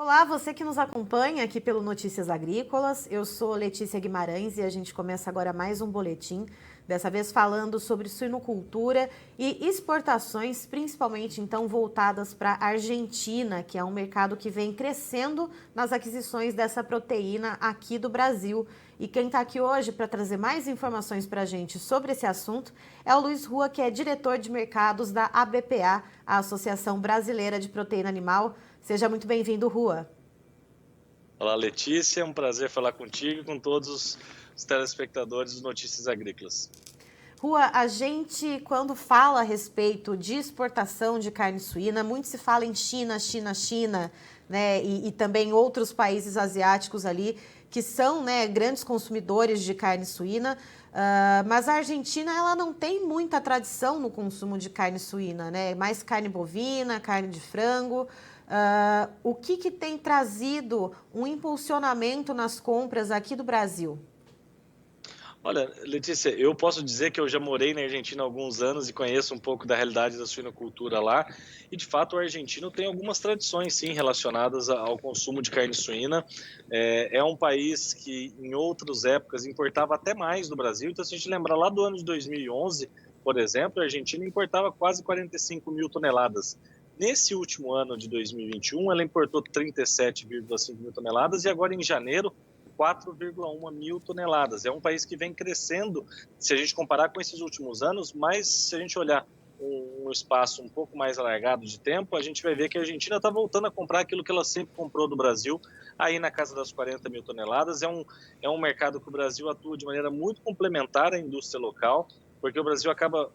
Olá, você que nos acompanha aqui pelo Notícias Agrícolas. Eu sou Letícia Guimarães e a gente começa agora mais um boletim, dessa vez falando sobre suinocultura e exportações, principalmente então voltadas para a Argentina, que é um mercado que vem crescendo nas aquisições dessa proteína aqui do Brasil. E quem está aqui hoje para trazer mais informações para a gente sobre esse assunto é o Luiz Rua, que é diretor de mercados da ABPA, a Associação Brasileira de Proteína Animal. Seja muito bem-vindo, Rua. Olá, Letícia, é um prazer falar contigo e com todos os telespectadores do Notícias Agrícolas. Rua, a gente, quando fala a respeito de exportação de carne suína, muito se fala em China, China, China, né? E também outros países asiáticos ali, que são, né, grandes consumidores de carne suína. Mas a Argentina, ela não tem muita tradição no consumo de carne suína, né? Mais carne bovina, carne de frango. O que tem trazido um impulsionamento nas compras aqui do Brasil? Olha, Letícia, eu posso dizer que eu já morei na Argentina há alguns anos e conheço um pouco da realidade da suinocultura lá. E, de fato, o argentino tem algumas tradições, sim, relacionadas ao consumo de carne suína. É um país que, em outras épocas, importava até mais do Brasil. Então, se a gente lembrar lá do ano de 2011, por exemplo, a Argentina importava quase 45 mil toneladas. Nesse último ano de 2021, ela importou 37,5 mil toneladas e agora, em janeiro, 4,1 mil toneladas. É um país que vem crescendo, se a gente comparar com esses últimos anos, mas se a gente olhar um espaço um pouco mais alargado de tempo, a gente vai ver que a Argentina está voltando a comprar aquilo que ela sempre comprou do Brasil, aí na casa das 40 mil toneladas. É um mercado que o Brasil atua de maneira muito complementar à indústria local, porque o Brasil acaba,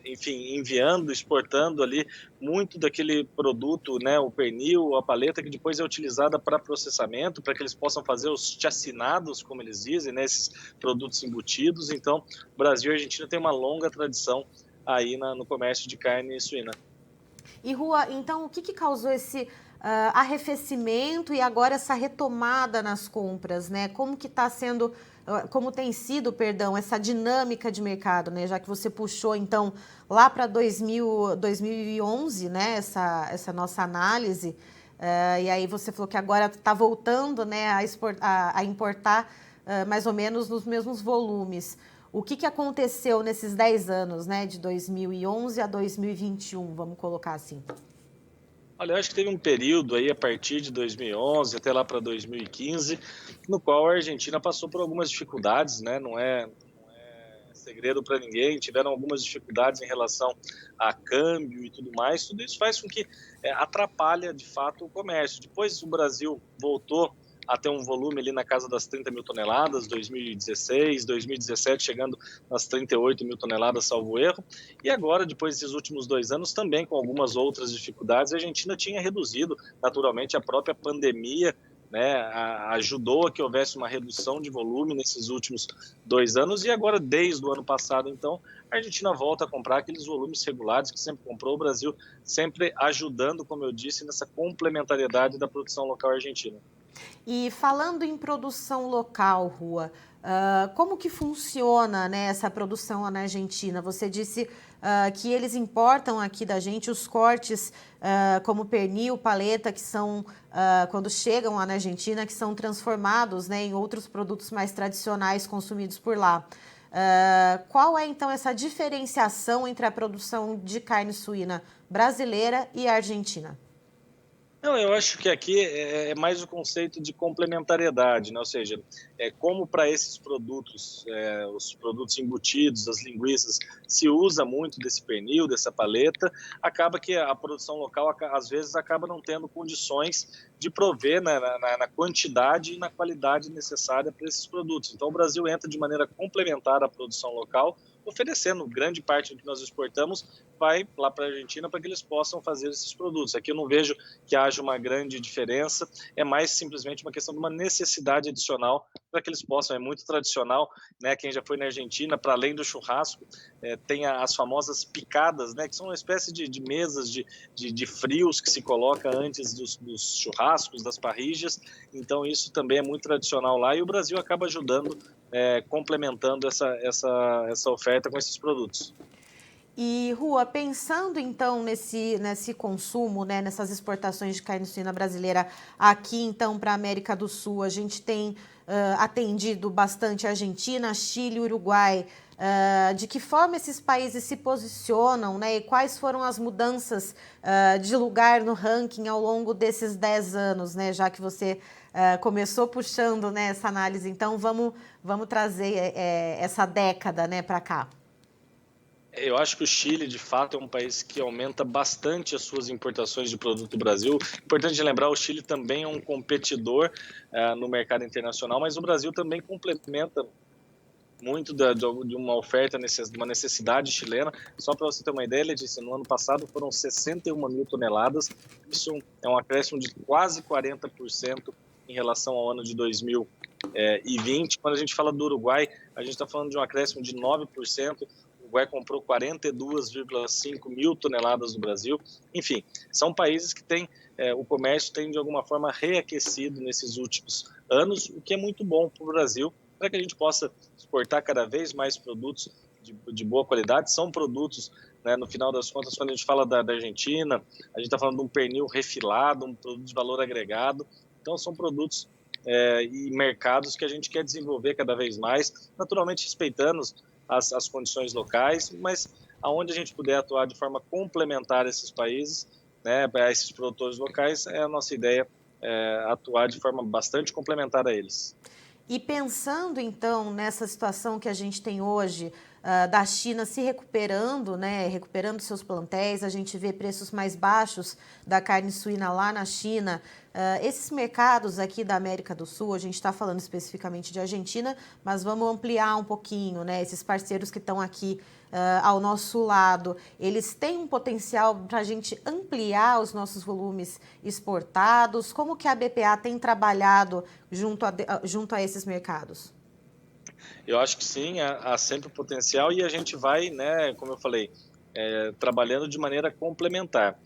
enfim, enviando, exportando ali muito daquele produto, né, o pernil, a paleta, que depois é utilizada para processamento, para que eles possam fazer os chacinados, como eles dizem, né, esses produtos embutidos. Então, o Brasil e a Argentina têm uma longa tradição aí no comércio de carne suína. E Rua, então o que causou esse arrefecimento e agora essa retomada nas compras, né? Como que está sendo, como tem sido, perdão, essa dinâmica de mercado, né? Já que você puxou então lá para 2011, né? Essa nossa análise, e aí você falou que agora está voltando, né? A importar mais ou menos nos mesmos volumes. O que aconteceu nesses 10 anos, né, de 2011 a 2021, vamos colocar assim? Olha, eu acho que teve um período aí, a partir de 2011 até lá para 2015, no qual a Argentina passou por algumas dificuldades, né? Não é segredo para ninguém, tiveram algumas dificuldades em relação a câmbio e tudo mais. Tudo isso faz com que atrapalhe, de fato, o comércio. Depois o Brasil voltou a ter um volume ali na casa das 30 mil toneladas, 2016, 2017 chegando nas 38 mil toneladas, salvo erro. E agora, depois desses últimos 2 anos, também com algumas outras dificuldades, a Argentina tinha reduzido, naturalmente, a própria pandemia, né, ajudou a que houvesse uma redução de volume nesses últimos 2 anos, e agora, desde o ano passado, então, a Argentina volta a comprar aqueles volumes regulares que sempre comprou, o Brasil sempre ajudando, como eu disse, nessa complementariedade da produção local argentina. E falando em produção local, Rua, como que funciona, né, essa produção lá na Argentina? Você disse que eles importam aqui da gente os cortes como pernil, paleta, que são, quando chegam lá na Argentina, que são transformados, né, em outros produtos mais tradicionais consumidos por lá. Qual é, então, essa diferenciação entre a produção de carne suína brasileira e argentina? Não, eu acho que aqui é mais o conceito de complementariedade, né? Ou seja, como para esses produtos, os produtos embutidos, as linguiças, se usa muito desse pernil, dessa paleta, acaba que a produção local, às vezes, acaba não tendo condições de prover, né, na quantidade e na qualidade necessária para esses produtos. Então, o Brasil entra de maneira complementar à produção local, oferecendo grande parte do que nós exportamos, vai lá para a Argentina para que eles possam fazer esses produtos. Aqui eu não vejo que haja uma grande diferença, é mais simplesmente uma questão de uma necessidade adicional para que eles possam. É muito tradicional, né? Quem já foi na Argentina, para além do churrasco, tem as famosas picadas, né? Que são uma espécie de mesas de frios que se coloca antes dos churrascos, das parrillas. Então isso também é muito tradicional lá, e o Brasil acaba ajudando, complementando essa oferta com esses produtos. E, Rua, pensando então nesse consumo, né, nessas exportações de carne suína brasileira aqui então para a América do Sul, a gente tem atendido bastante a Argentina, Chile, Uruguai. De que forma esses países se posicionam, né, e quais foram as mudanças de lugar no ranking ao longo desses 10 anos, né, já que você começou puxando, né, essa análise, então vamos trazer essa década, né, para cá. Eu acho que o Chile, de fato, é um país que aumenta bastante as suas importações de produto do Brasil. Importante lembrar, o Chile também é um competidor no mercado internacional, mas o Brasil também complementa muito de uma oferta, de uma necessidade chilena. Só para você ter uma ideia, Letícia, no ano passado foram 61 mil toneladas, isso é um acréscimo de quase 40% em relação ao ano de 2020. Quando a gente fala do Uruguai, a gente está falando de um acréscimo de 9%, o Uruguai comprou 42,5 mil toneladas do Brasil. Enfim, são países que têm, o comércio tem de alguma forma reaquecido nesses últimos anos, o que é muito bom para o Brasil, para que a gente possa exportar cada vez mais produtos de boa qualidade. São produtos, né, no final das contas, quando a gente fala da Argentina, a gente está falando de um pernil refilado, um produto de valor agregado. Então, são produtos e mercados que a gente quer desenvolver cada vez mais, naturalmente respeitando as condições locais, mas aonde a gente puder atuar de forma complementar a esses países, né, a esses produtores locais, é a nossa ideia, atuar de forma bastante complementar a eles. E pensando, então, nessa situação que a gente tem hoje, da China se recuperando, né, recuperando seus plantéis, a gente vê preços mais baixos da carne suína lá na China. Esses mercados aqui da América do Sul, a gente está falando especificamente de Argentina, mas vamos ampliar um pouquinho, né? Esses parceiros que estão aqui ao nosso lado, eles têm um potencial para a gente ampliar os nossos volumes exportados? Como que a BPA tem trabalhado junto a esses mercados? Eu acho que sim, há sempre potencial e a gente vai, né, como eu falei, trabalhando de maneira complementar.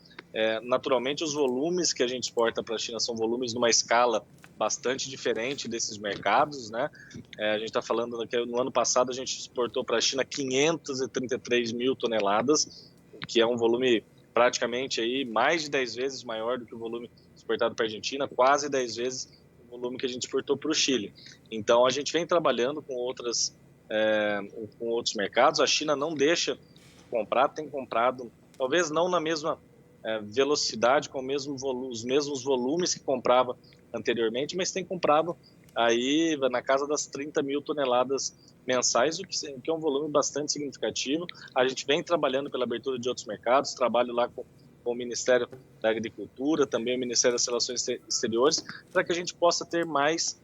Naturalmente, os volumes que a gente exporta para a China são volumes numa escala bastante diferente desses mercados, né? A gente está falando que no ano passado a gente exportou para a China 533 mil toneladas, que é um volume praticamente aí mais de 10 vezes maior do que o volume exportado para a Argentina, quase 10 vezes o volume que a gente exportou para o Chile. Então, a gente vem trabalhando com outros mercados. A China não deixa de comprar, tem comprado, talvez não na mesma velocidade, com os mesmos volumes que comprava anteriormente, mas tem comprado aí na casa das 30 mil toneladas mensais, o que é um volume bastante significativo. A gente vem trabalhando pela abertura de outros mercados, trabalho lá com o Ministério da Agricultura, também o Ministério das Relações Exteriores, para que a gente possa ter mais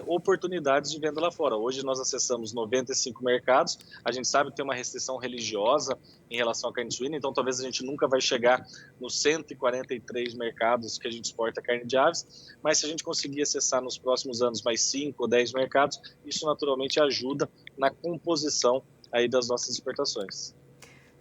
oportunidades de venda lá fora. Hoje nós acessamos 95 mercados, a gente sabe que tem uma restrição religiosa em relação à carne suína, então talvez a gente nunca vai chegar nos 143 mercados que a gente exporta carne de aves, mas se a gente conseguir acessar nos próximos anos mais 5 ou 10 mercados, isso naturalmente ajuda na composição aí das nossas exportações.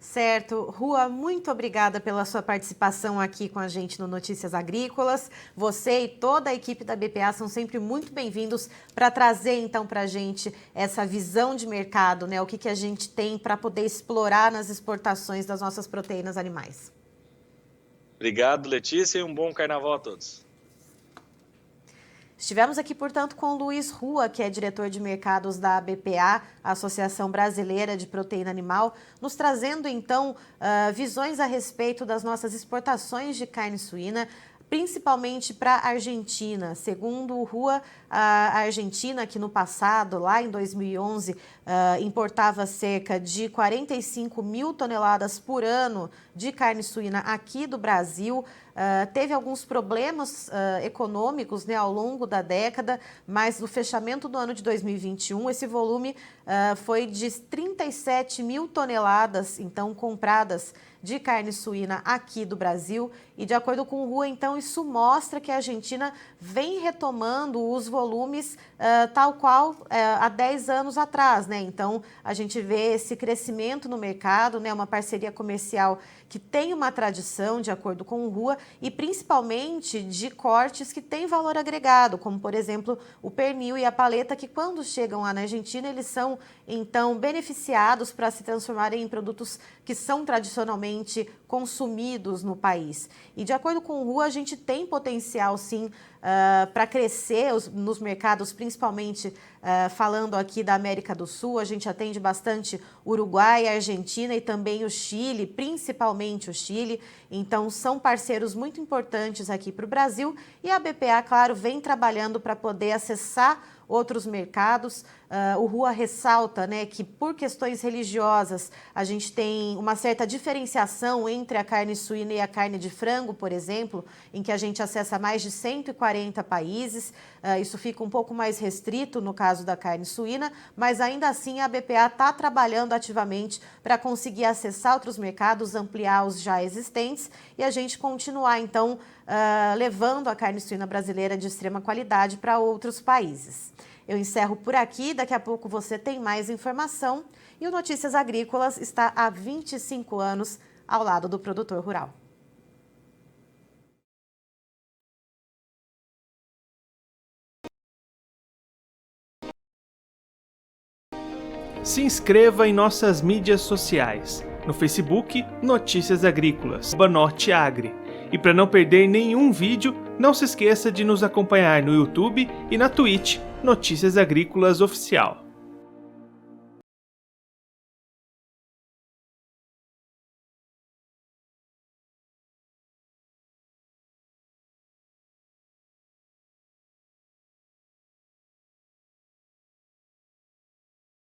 Certo. Rua, muito obrigada pela sua participação aqui com a gente no Notícias Agrícolas. Você e toda a equipe da BPA são sempre muito bem-vindos para trazer, então, para a gente essa visão de mercado, né? O que a gente tem para poder explorar nas exportações das nossas proteínas animais. Obrigado, Letícia, e um bom carnaval a todos. Estivemos aqui, portanto, com o Luiz Rua, que é diretor de mercados da BPA, Associação Brasileira de Proteína Animal, nos trazendo, então, visões a respeito das nossas exportações de carne suína, principalmente para a Argentina. Segundo o Rua, a Argentina, que no passado, lá em 2011, importava cerca de 45 mil toneladas por ano de carne suína aqui do Brasil, teve alguns problemas econômicos, né, ao longo da década, mas no fechamento do ano de 2021, esse volume foi de 37 mil toneladas, então, compradas de carne suína aqui do Brasil. E de acordo com o Rua, então, isso mostra que a Argentina vem retomando os volumes tal qual há 10 anos atrás, né? Então, a gente vê esse crescimento no mercado, né? Uma parceria comercial que tem uma tradição, de acordo com o Rua, e principalmente de cortes que têm valor agregado, como por exemplo o pernil e a paleta, que quando chegam lá na Argentina eles são então beneficiados para se transformarem em produtos que são tradicionalmente consumidos no país. E de acordo com o RU, a gente tem potencial sim para crescer nos mercados, principalmente falando aqui da América do Sul. A gente atende bastante Uruguai, Argentina e também o Chile, principalmente o Chile. Então são parceiros muito importantes aqui para o Brasil e a BPA, claro, vem trabalhando para poder acessar outros mercados. O RUA ressalta, né, que por questões religiosas a gente tem uma certa diferenciação entre a carne suína e a carne de frango, por exemplo, em que a gente acessa mais de 140 países. Isso fica um pouco mais restrito no caso da carne suína, mas ainda assim a BPA está trabalhando ativamente para conseguir acessar outros mercados, ampliar os já existentes e a gente continuar então levando a carne suína brasileira de extrema qualidade para outros países. Eu encerro por aqui, daqui a pouco você tem mais informação e o Notícias Agrícolas está há 25 anos ao lado do produtor rural. Se inscreva em nossas mídias sociais. No Facebook, Notícias Agrícolas, @norteagri. E para não perder nenhum vídeo, não se esqueça de nos acompanhar no YouTube e na Twitch, Notícias Agrícolas Oficial.